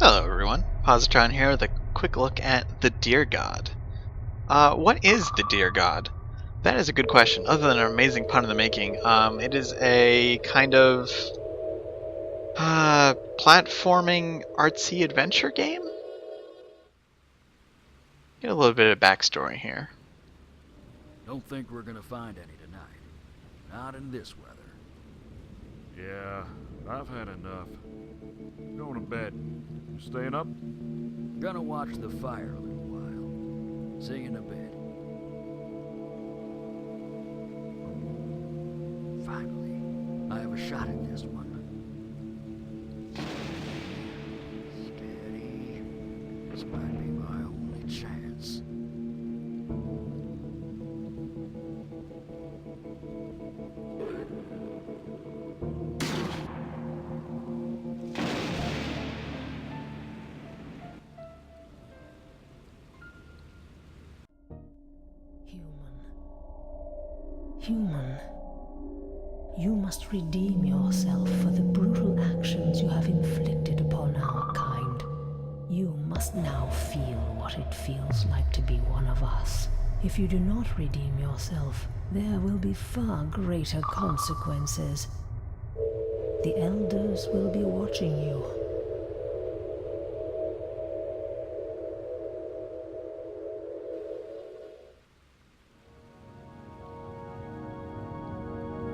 Hello everyone, Positron here with a quick look at the Deer God. What is the Deer God? That is a good question, other than an amazing pun in the making. It is a kind of platforming artsy adventure game? Get a little bit of backstory here. Don't think we're gonna find any tonight. Not in this weather. Yeah, I've had enough. Going to bed. You staying up? Gonna watch the fire a little while. See you in a bit. Finally, I have a shot at this one. Steady. This might be my only chance. Human, you must redeem yourself for the brutal actions you have inflicted upon our kind. You must now feel what it feels like to be one of us. If you do not redeem yourself, there will be far greater consequences. The elders will be watching you.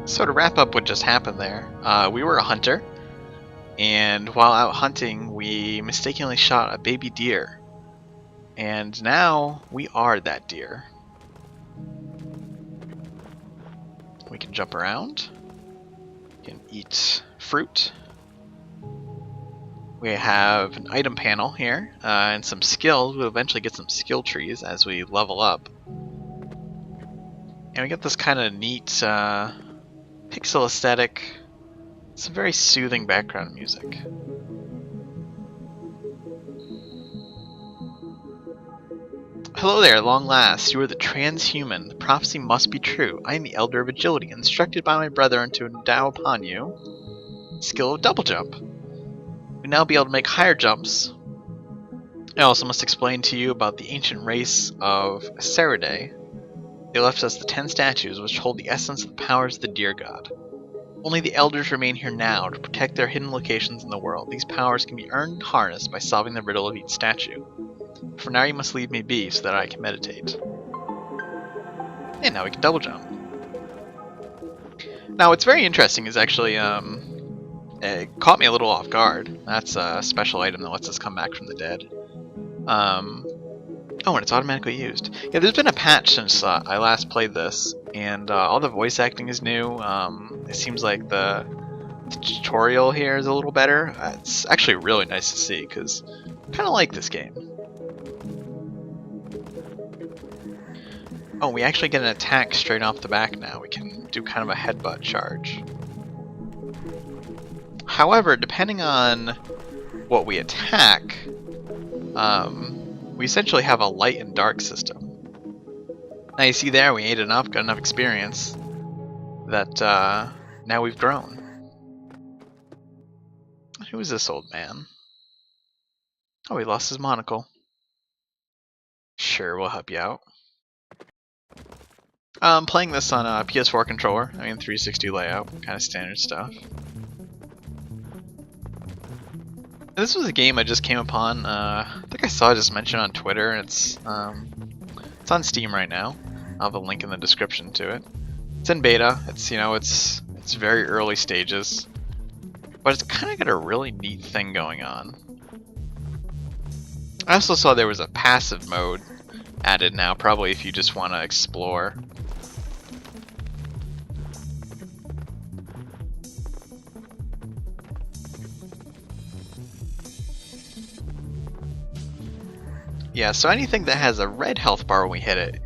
So to wrap up what just happened there, we were a hunter, and while out hunting we mistakenly shot a baby deer. And now we are that deer. We can jump around, we can eat fruit. We have an item panel here, and some skills. We'll eventually get some skill trees as we level up. And we get this kind of neat pixel aesthetic. Some very soothing background music. Hello there, at long last. You are the transhuman. The prophecy must be true. I am the Elder of Agility, instructed by my brethren to endow upon you skill of double jump. We now be able to make higher jumps. I also must explain to you about the ancient race of Ceraday. They left us the 10 statues which hold the essence of the powers of the Deer God. Only the elders remain here now to protect their hidden locations in the world. These powers can be earned and harnessed by solving the riddle of each statue. For now you must leave me be so that I can meditate. And now we can double jump. Now what's very interesting is actually, it caught me a little off guard. That's a special item that lets us come back from the dead. Oh, and it's automatically used. Yeah, there's been a patch since I last played this, and all the voice acting is new. It seems like the tutorial here is a little better. It's actually really nice to see, because I kind of like this game. Oh, we actually get an attack straight off the back now. We can do kind of a headbutt charge. However, depending on what we attack, we essentially have a light and dark system. Now you see there, we ate enough, got enough experience, that now we've grown. Who is this old man? Oh, he lost his monocle. Sure, we'll help you out. I'm playing this on a PS4 controller, 360 layout, kind of standard stuff. This was a game I just came upon. I think I saw it just mentioned on Twitter. It's on Steam right now. I'll have a link in the description to it. It's in beta. It's very early stages, but it's kind of got a really neat thing going on. I also saw there was a passive mode added now, probably if you just want to explore. Yeah, so anything that has a red health bar when we hit it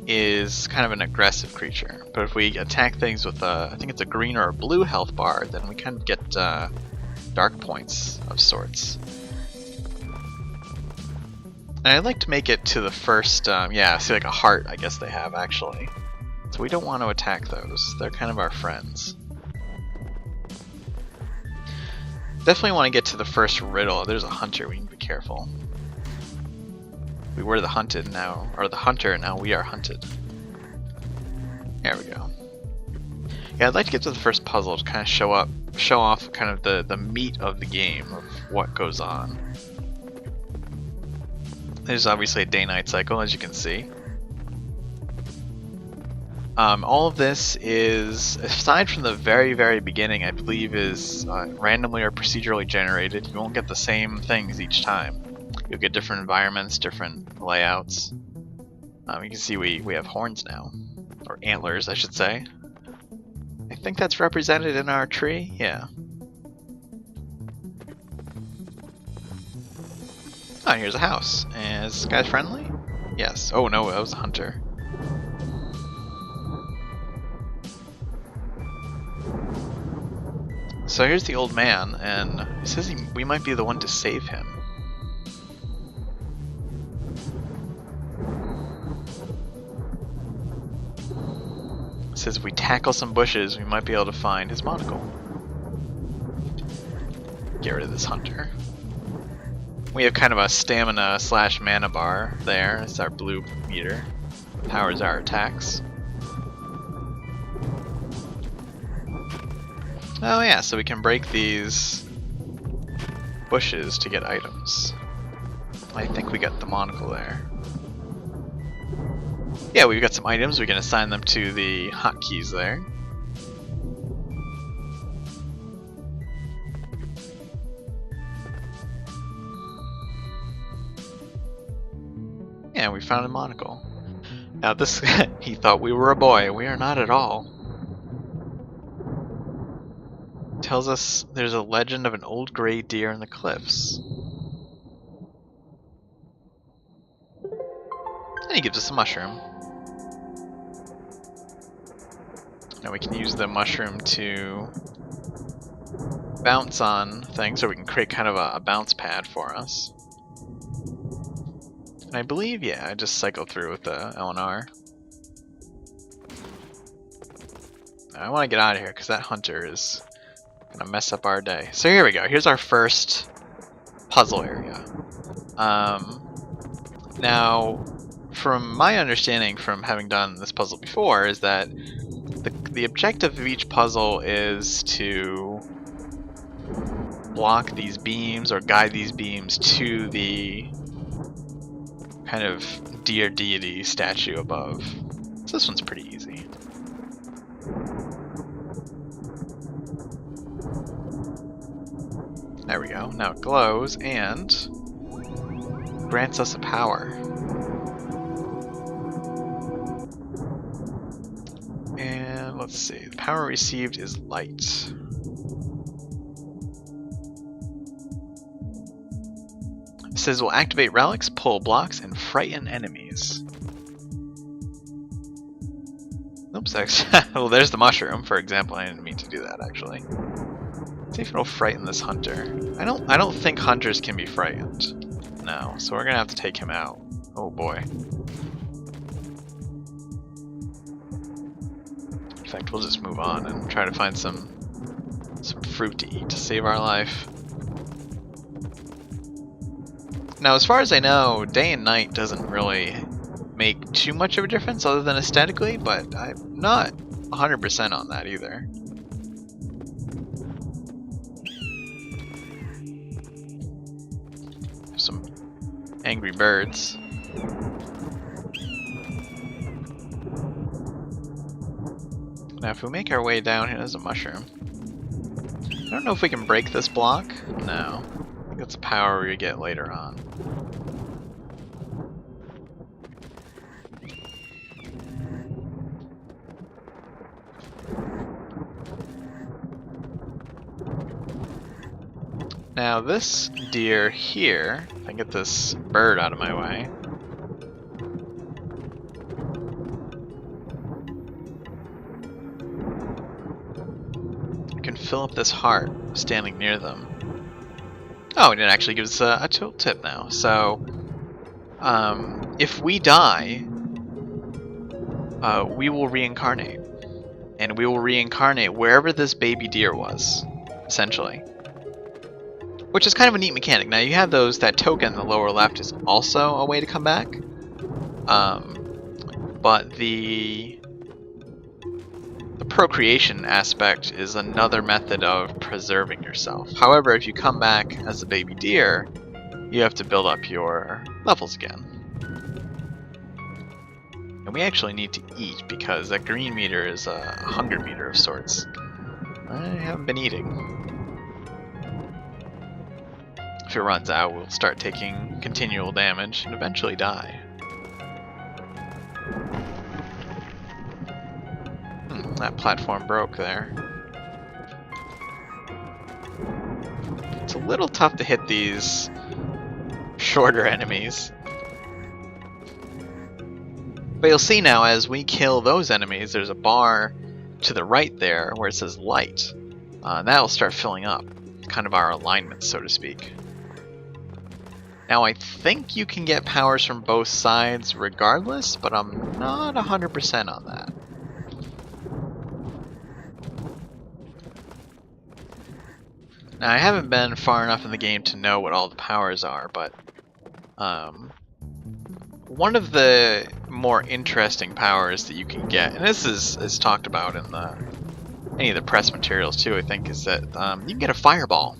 is kind of an aggressive creature. But if we attack things with I think it's a green or a blue health bar, then we kind of get dark points of sorts. And I'd like to make it to the first, yeah, see like a heart I guess they have actually. So we don't want to attack those, they're kind of our friends. Definitely want to get to the first riddle. There's a hunter, we need to be careful. We were the hunted now, or the hunter, now we are hunted. There we go. Yeah, I'd like to get to the first puzzle to kind of show off kind of the meat of the game, of what goes on. There's obviously a day-night cycle, as you can see. All of this is, aside from the very, very beginning, I believe is randomly or procedurally generated. You won't get the same things each time. You'll get different environments, different layouts. You can see we have horns now. Or antlers, I should say. I think that's represented in our tree, yeah. Oh, here's a house. And is this guy friendly? Yes. Oh no, that was a hunter. So here's the old man, and he says we might be the one to save him. It says if we tackle some bushes, we might be able to find his monocle. Get rid of this hunter. We have kind of a stamina / mana bar there. It's our blue meter. Powers our attacks. Oh yeah, so we can break these bushes to get items. I think we got the monocle there. Yeah, we've got some items. We can assign them to the hotkeys there. Yeah, we found a monocle. Now this, he thought we were a boy. We are not at all. Tells us there's a legend of an old gray deer in the cliffs. And he gives us a mushroom. Now we can use the mushroom to bounce on things, or we can create kind of a bounce pad for us. And I believe, yeah, I just cycled through with the LNR. Now I want to get out of here because that hunter is gonna mess up our day. So here we go. Here's our first puzzle area. Now, from my understanding from having done this puzzle before, is that the objective of each puzzle is to block these beams or guide these beams to the kind of deer deity statue above. So this one's pretty easy. There we go. Now it glows and grants us a power. And let's see. The power received is light. It says we'll activate relics, pull blocks, and frighten enemies. Oops, actually, well, there's the mushroom, for example. I didn't mean to do that, actually. Let's see if it'll frighten this hunter. I don't think hunters can be frightened. No, so we're gonna have to take him out. Oh boy. In fact, we'll just move on and try to find some fruit to eat to save our life. Now, as far as I know, day and night doesn't really make too much of a difference other than aesthetically, but I'm not 100% on that either. Some angry birds. Now if we make our way down here, there's a mushroom. I don't know if we can break this block. No. I think that's a power we get later on. Now this deer here, if I can get this bird out of my way. I can fill up this heart standing near them. Oh, and it actually gives us a tooltip now. So, if we die, we will reincarnate. And we will reincarnate wherever this baby deer was, essentially. which is kind of a neat mechanic. Now you have that token in the lower left is also a way to come back, but the procreation aspect is another method of preserving yourself. However, if you come back as a baby deer, you have to build up your levels again. And we actually need to eat because that green meter is a hunger meter of sorts. I haven't been eating. If it runs out, we'll start taking continual damage and eventually die. That platform broke there. It's a little tough to hit these shorter enemies. But you'll see now as we kill those enemies, there's a bar to the right there where it says light. That'll start filling up. Kind of our alignment, so to speak. Now I think you can get powers from both sides regardless, but I'm not 100% on that. Now I haven't been far enough in the game to know what all the powers are, but one of the more interesting powers that you can get, and this is talked about in any of the press materials too, I think, is that you can get a fireball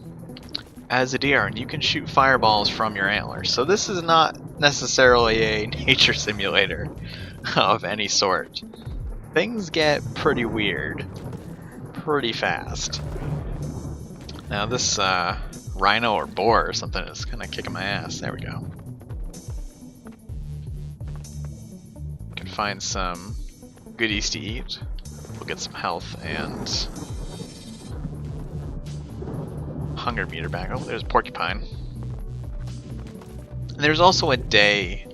as a deer, and you can shoot fireballs from your antlers. So this is not necessarily a nature simulator of any sort. Things get pretty weird pretty fast. Now this rhino or boar or something is kind of kicking my ass. There we go. Can find some goodies to eat. We'll get some health and hunger meter back. Oh, there's a porcupine. And there's also a day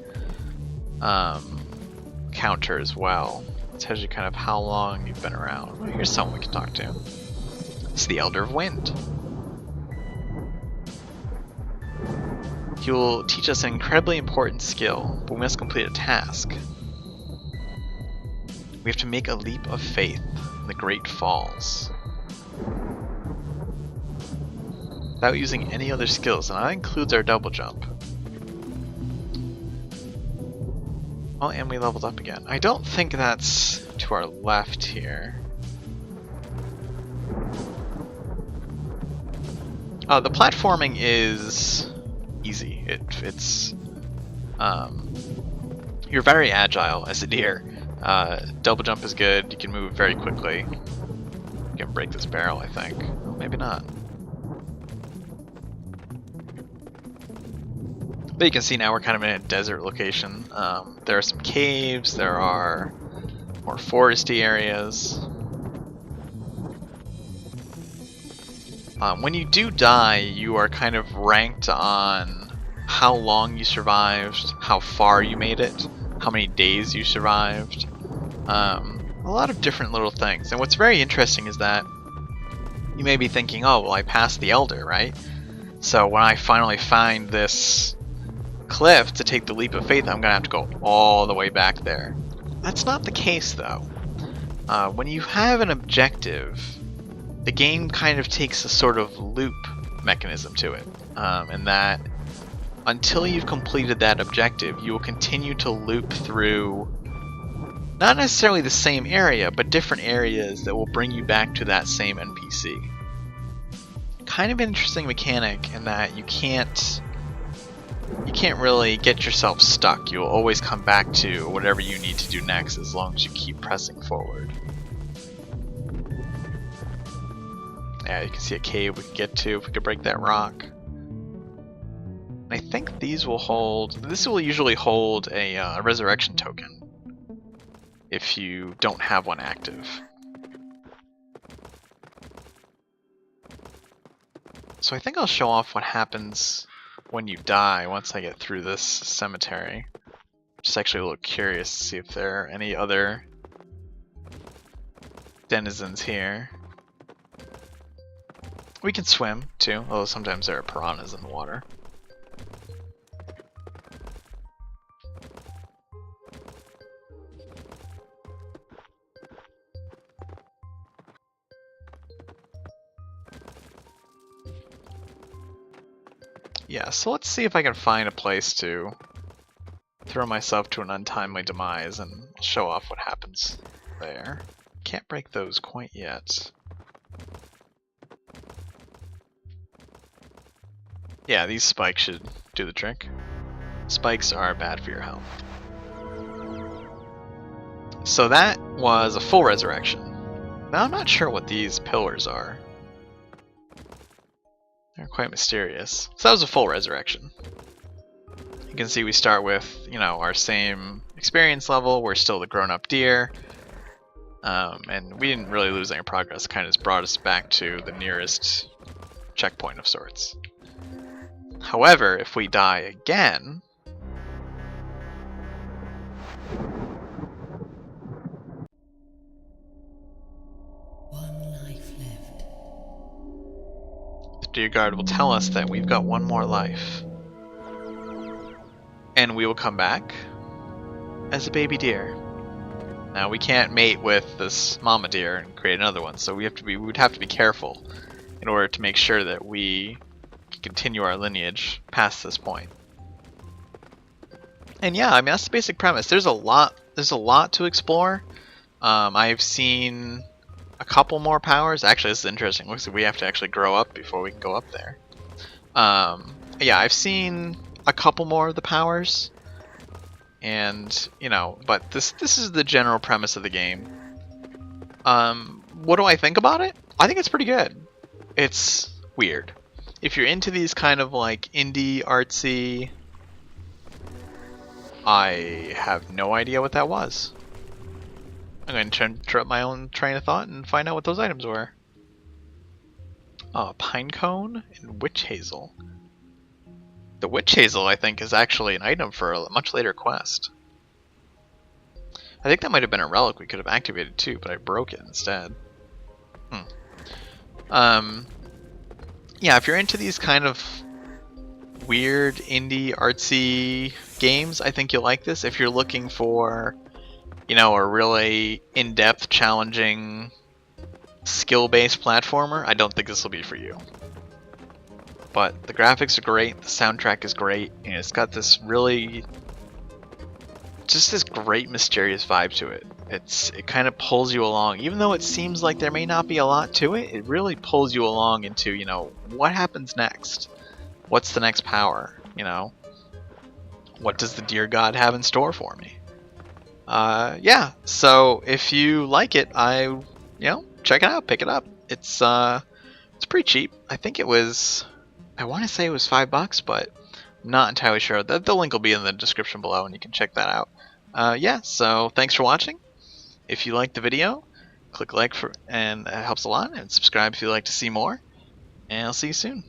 counter as well. It tells you kind of how long you've been around. Well, here's someone we can talk to. It's the Elder of Wind. He will teach us an incredibly important skill, but we must complete a task. We have to make a leap of faith in the Great Falls without using any other skills, and that includes our double jump. Oh, and we leveled up again. I don't think that's to our left here. The platforming is easy. It's you're very agile as a deer. Double jump is good. You can move very quickly. You can break this barrel, I think. Oh, maybe not. But you can see now we're kind of in a desert location. There are some caves. There are more foresty areas. When you do die, you are kind of ranked on how long you survived, how far you made it, how many days you survived. A lot of different little things. And what's very interesting is that you may be thinking, oh, well, I passed the Elder, right? So when I finally find this cliff to take the leap of faith, I'm going to have to go all the way back there. That's not the case, though. When you have an objective, the game kind of takes a sort of loop mechanism to it, and that until you've completed that objective, you will continue to loop through not necessarily the same area, but different areas that will bring you back to that same NPC. Kind of an interesting mechanic in that you can't really get yourself stuck. You'll always come back to whatever you need to do next as long as you keep pressing forward. Yeah, you can see a cave we can get to if we could break that rock. I think these will hold... This will usually hold a resurrection token if you don't have one active. So I think I'll show off what happens when you die once I get through this cemetery. Just actually a little curious to see if there are any other denizens here. We can swim too, although sometimes there are piranhas in the water. Yeah, so let's see if I can find a place to throw myself to an untimely demise and show off what happens there. Can't break those quite yet. Yeah, these spikes should do the trick. Spikes are bad for your health. So that was a full resurrection. Now I'm not sure what these pillars are. They're quite mysterious. So that was a full resurrection. You can see we start with, you know, our same experience level. We're still the grown-up deer. And we didn't really lose any progress. It kind of just brought us back to the nearest checkpoint of sorts. However, if we die again... One life left. the deer guard will tell us that we've got one more life. And we will come back as a baby deer. Now we can't mate with this mama deer and create another one, so we would have to be careful in order to make sure that we can continue our lineage past this point. And yeah, I mean that's the basic premise. There's a lot to explore. I've seen a couple more powers. Actually, this is interesting. Looks like we have to actually grow up before we can go up there. Yeah, I've seen a couple more of the powers. And, you know, but this is the general premise of the game. What do I think about it? I think it's pretty good. It's weird. If you're into these kind of like indie artsy... I have no idea what that was. I'm going to interrupt my own train of thought and find out what those items were. Pine cone and witch hazel. The witch hazel, I think, is actually an item for a much later quest. I think that might have been a relic we could have activated too, but I broke it instead. Yeah, if you're into these kind of weird indie artsy games, I think you'll like this. If you're looking for, you know, a really in-depth, challenging, skill-based platformer, I don't think this will be for you. But the graphics are great, the soundtrack is great, and it's got this really, just this great mysterious vibe to it. It kind of pulls you along, even though it seems like there may not be a lot to it. It really pulls you along into, you know, what happens next? What's the next power? You know, what does the deer god have in store for me? Yeah. So if you like it, you know, check it out, pick it up. It's pretty cheap. I think it was. I want to say it was $5, but I'm not entirely sure. The link will be in the description below, and you can check that out. Yeah, so thanks for watching. If you liked the video, click like and that helps a lot, and subscribe if you'd like to see more. And I'll see you soon.